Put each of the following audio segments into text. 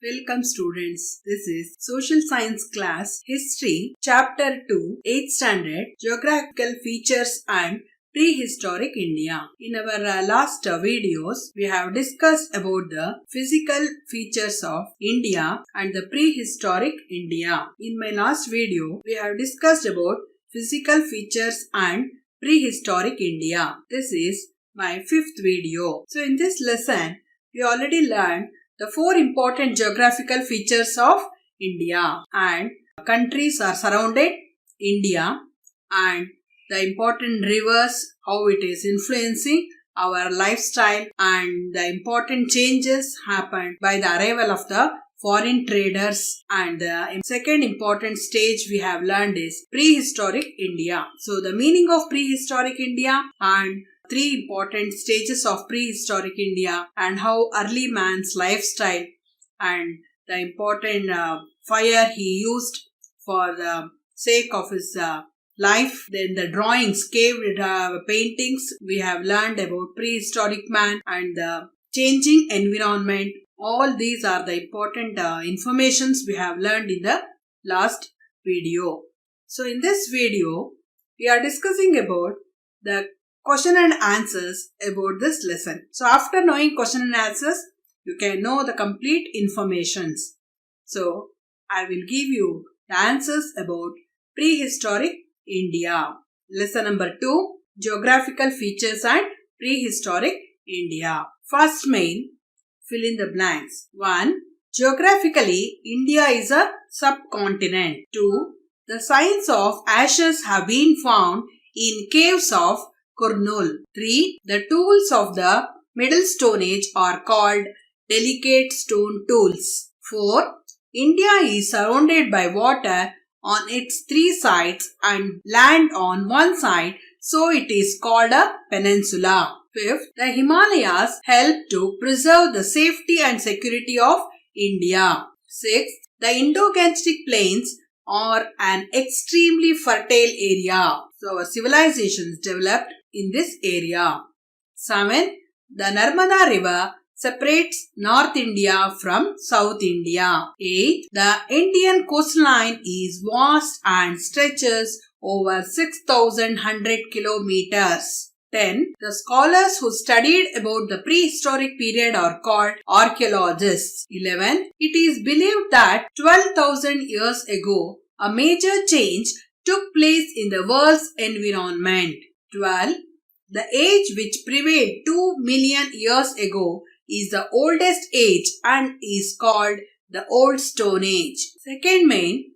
Welcome students. This is Social Science class History Chapter 2 8th Standard Geographical Features and Prehistoric India. In our last videos we have discussed about the physical features of India and the prehistoric India. In my last video we have discussed about physical features and prehistoric India. This is my 5th video. So in this lesson we already learned the 4 important geographical features of India, and countries are surrounded India, and the important rivers, how it is influencing our lifestyle, and the important changes happened by the arrival of the foreign traders. And the second important stage we have learned is prehistoric India. So the meaning of prehistoric India and 3 important stages of prehistoric India, and how early man's lifestyle and the important fire he used for the sake of his life. Then the drawings, cave paintings, we have learned about prehistoric man and the changing environment. All these are the important informations we have learned in the last video. So in this video, we are discussing about the question and answers about this lesson. So after knowing question and answers, you can know the complete informations. So I will give you the answers about prehistoric India. Lesson number 2, geographical features and prehistoric India. First main, fill in the blanks. 1. Geographically, India is a subcontinent. 2. The signs of ashes have been found in caves of Kurnool. 3. The tools of the Middle Stone Age are called delicate stone tools. 4. India is surrounded by water on its 3 sides and land on one side, so it is called a peninsula. 5th, the Himalayas help to preserve the safety and security of India. 6th, the Indo-Gangetic Plains are an extremely fertile area. So our civilizations developed in this area. 7. The Narmada River separates North India from South India. 8. The Indian coastline is vast and stretches over 6,100 kilometers. 10. The scholars who studied about the prehistoric period are called archaeologists. 11. It is believed that 12,000 years ago, a major change took place in the world's environment. 12. The age which prevailed 2 million years ago is the oldest age and is called the Old Stone Age. Second main,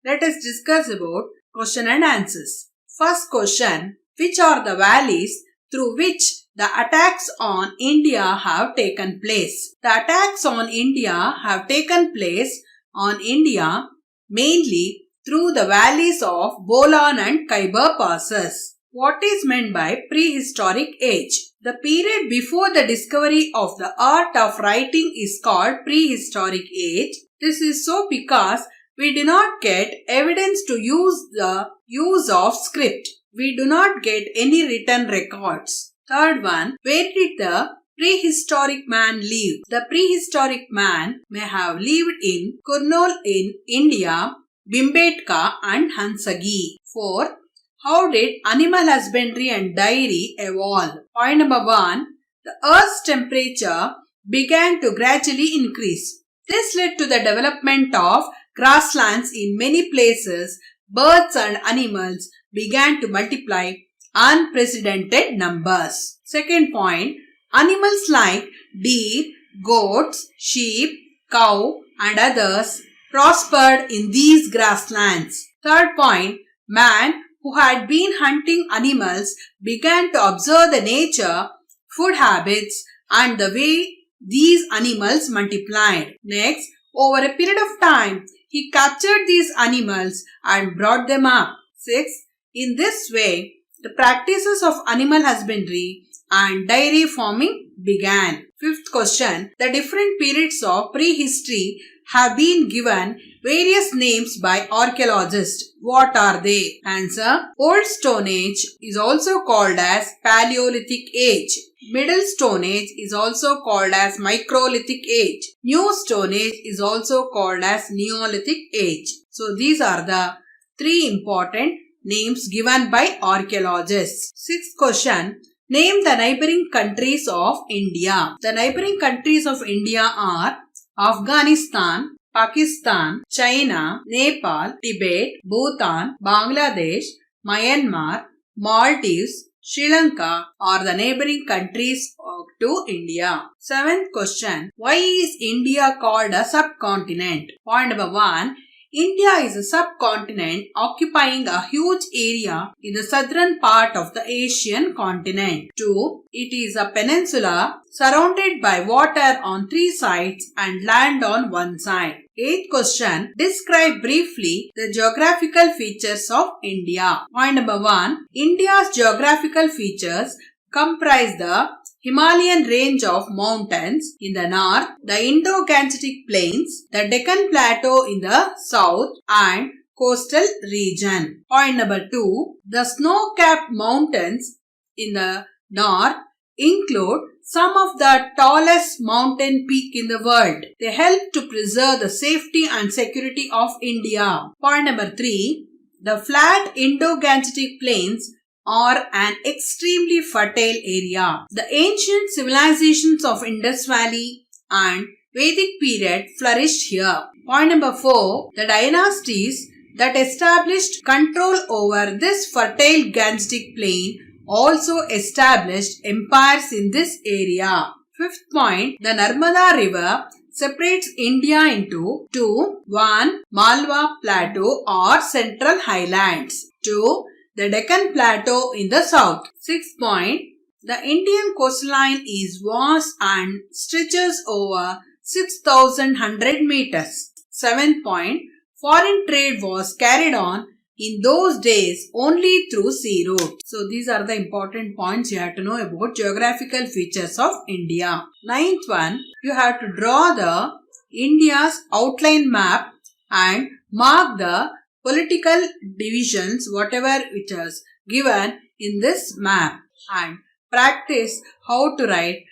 let us discuss about question and answers. First question, which are the valleys through which the attacks on India have taken place? The attacks on India have taken place on India mainly through the valleys of Bolan and Khyber passes. What is meant by prehistoric age? The period before the discovery of the art of writing is called prehistoric age. This is so because we do not get evidence to use the use of script. We do not get any written records. Third one, where did the prehistoric man live? The prehistoric man may have lived in Kurnool in India, Bhimbetka and Hansagi. 4. How did animal husbandry and dairy evolve? Point number 1. The Earth's temperature began to gradually increase. This led to the development of grasslands in many places. Birds and animals began to multiply unprecedented numbers. Second point, animals like deer, goats, sheep, cow and others prospered in these grasslands. Third point, man who had been hunting animals began to observe the nature, food habits and the way these animals multiplied. Next, over a period of time, he captured these animals and brought them up. 6. In this way, the practices of animal husbandry and dairy farming began. Fifth question, the different periods of prehistory have been given various names by archaeologists. What are they? Answer. Old Stone Age is also called as Paleolithic Age. Middle Stone Age is also called as Microlithic Age. New Stone Age is also called as Neolithic Age. So these are the three important names given by archaeologists. Sixth question. Name the neighboring countries of India. The neighboring countries of India are Afghanistan, Pakistan, China, Nepal, Tibet, Bhutan, Bangladesh, Myanmar, Maldives, Sri Lanka are the neighboring countries to India. Seventh question. Why is India called a subcontinent? Point number 1. India is a subcontinent occupying a huge area in the southern part of the Asian continent. 2. It is a peninsula surrounded by water on 3 sides and land on 1 side. Eighth question. Describe briefly the geographical features of India. Point number 1. India's geographical features comprise the Himalayan range of mountains in the north, the Indo-Gangetic plains, the Deccan Plateau in the south and coastal region. Point number 2. The snow-capped mountains in the north include some of the tallest mountain peak in the world. They help to preserve the safety and security of India. Point number 3. The flat Indo-Gangetic plains are an extremely fertile area. The ancient civilizations of Indus Valley and Vedic period flourished here. Point number 4. The dynasties that established control over this fertile Gangetic plain also established empires in this area. Fifth point. The Narmada River separates India into 2. 1. Malwa Plateau or Central Highlands. 2. The Deccan Plateau in the south. Sixth point. The Indian coastline is vast and stretches over 6,100 meters. Seventh point. Foreign trade was carried on in those days only through sea route. So these are the important points you have to know about geographical features of India. Ninth one. You have to draw the India's outline map and mark the political divisions whatever which is given in this map and practice how to write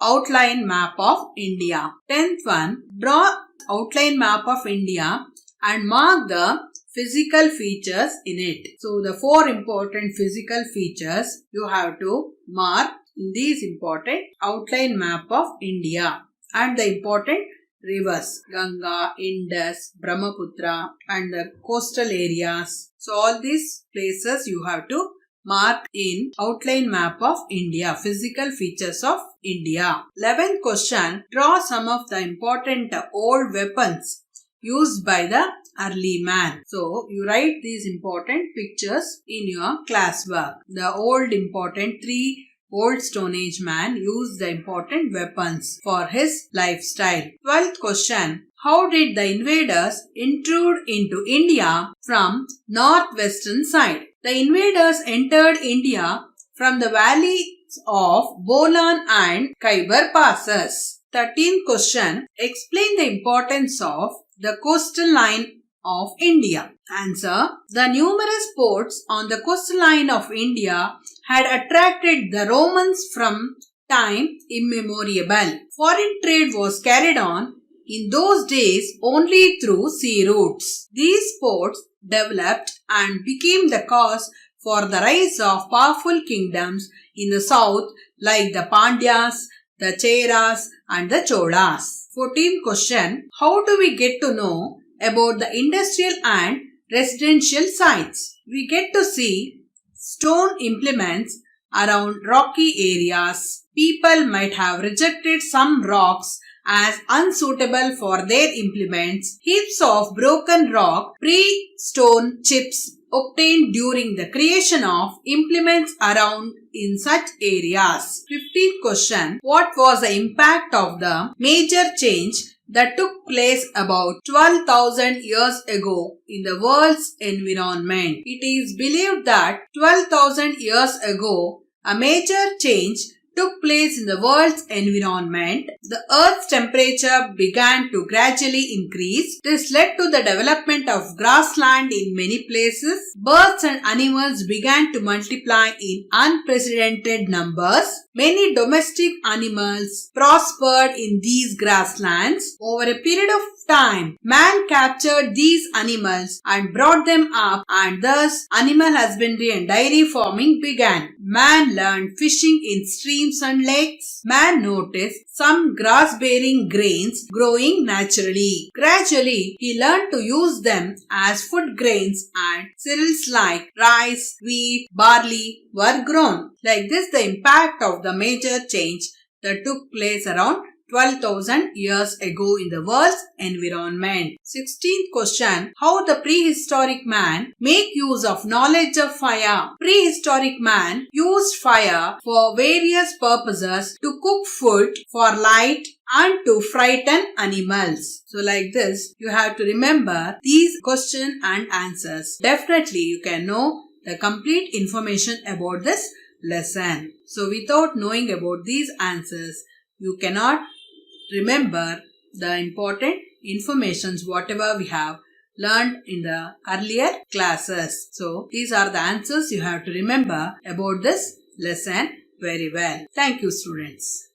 outline map of India. 10th one. Draw outline map of India and mark the physical features in it. So the 4 important physical features you have to mark in these important outline map of India and the important rivers Ganga, Indus, Brahmaputra and the coastal areas. So all these places you have to mark in outline map of India, physical features of India. 11th question. Draw some of the important old weapons used by the early man. So you write these important pictures in your classwork. The old important 3 Old Stone Age man used the important weapons for his lifestyle. 12th question. How did the invaders intrude into India from northwestern side? The invaders entered India from the valleys of Bolan and Khyber passes. 13th question. Explain the importance of the coastal line of India. Answer. The numerous ports on the coastline of India had attracted the Romans from time immemorial. Foreign trade was carried on in those days only through sea routes. These ports developed and became the cause for the rise of powerful kingdoms in the south like the Pandyas, the Cheras and the Cholas. 14th question. How do we get to know about the industrial and residential sites? We get to see stone implements around rocky areas. People might have rejected some rocks as unsuitable for their implements. Heaps of broken rock, pre-stone chips obtained during the creation of implements around in such areas. 15th question. What was the impact of the major change that took place about 12,000 years ago in the world's environment? It is believed that 12,000 years ago, a major change took place in the world's environment. The Earth's temperature began to gradually increase. This led to the development of grassland in many places. Birds and animals began to multiply in unprecedented numbers. Many domestic animals prospered in these grasslands. Over a period of time, man captured these animals and brought them up, and thus animal husbandry and dairy farming began. Man learned fishing in streams and lakes. Man noticed some grass-bearing grains growing naturally. Gradually, he learned to use them as food grains, and cereals like rice, wheat, barley were grown. Like this, the impact of the major change that took place around 12,000 years ago in the world's environment. 16th question. How the prehistoric man make use of knowledge of fire? Prehistoric man used fire for various purposes: to cook food, for light, and to frighten animals. So like this, you have to remember these question and answers. Definitely you can know the complete information about this lesson. So without knowing about these answers, you cannot remember the important informations whatever we have learned in the earlier classes. So these are the answers you have to remember about this lesson very well. Thank you, students.